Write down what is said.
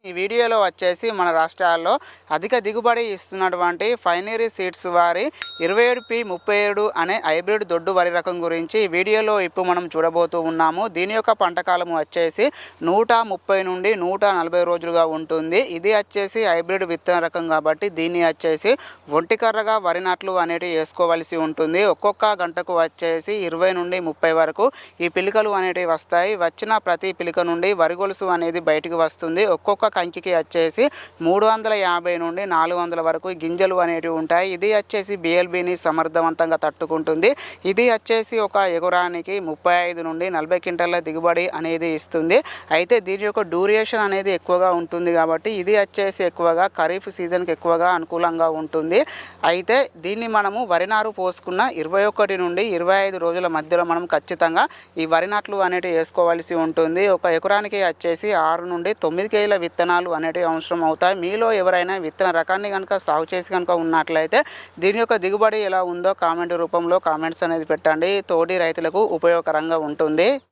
ఈ వీడియోలో వచ్చేసి మన రాష్ట్రాల్లో అధిక దిగుబడి ఇస్తున్నటువంటి ఫైనరీ సీడ్స్ వారి 27P37 అనే హైబ్రిడ్ దొడ్డు వరి రకం గురించి ఈ వీడియోలో ఇప్పుడు మనం చూడబోతూ ఉన్నాము. దీని యొక్క పంట కాలం వచ్చేసి 130 నుండి 140 రోజులుగా ఉంటుంది. ఇది వచ్చేసి హైబ్రిడ్ విత్తన రకం కాబట్టి దీన్ని వచ్చేసి ఒంటికర్రగా వరి నాట్లు అనేటివి వేసుకోవాల్సి ఉంటుంది. ఒక్కొక్క గంటకు వచ్చేసి 20 నుండి 30 వరకు ఈ పిలికలు అనేటివి వస్తాయి. వచ్చిన ప్రతి పిలిక నుండి వరి గొలుసు అనేది బయటికి వస్తుంది. ఒక్కొక్క కంకికి వచ్చేసి 350 నుండి 400 వరకు గింజలు అనేటివి ఉంటాయి. ఇది వచ్చేసి BLBని సమర్థవంతంగా తట్టుకుంటుంది. ఇది వచ్చేసి ఒక ఎకరానికి 35 నుండి 40 క్వింటాల దిగుబడి అనేది ఇస్తుంది. అయితే దీని యొక్క డ్యూరేషన్ అనేది ఎక్కువగా ఉంటుంది కాబట్టి ఇది వచ్చేసి ఎక్కువగా ఖరీఫ్ సీజన్కి ఎక్కువగా అనుకూలంగా ఉంటుంది. అయితే దీన్ని మనము వరి నారు పోసుకున్న 21 నుండి 25 రోజుల మధ్యలో మనం ఖచ్చితంగా ఈ వరి నాట్లు అనేటివి వేసుకోవాల్సి ఉంటుంది. ఒక ఎకరానికి వచ్చేసి 6 నుండి 9 కేజీల విత్తనాలు అనేటివి అవసరం అవుతాయి. మీలో ఎవరైనా విత్తన రకాన్ని కనుక సాగు చేసి కనుక ఉన్నట్లయితే దీని యొక్క దిగుబడి ఎలా ఉందో కామెంట్ రూపంలో కామెంట్స్ అనేది పెట్టండి. తోటి రైతులకు ఉపయోగకరంగా ఉంటుంది.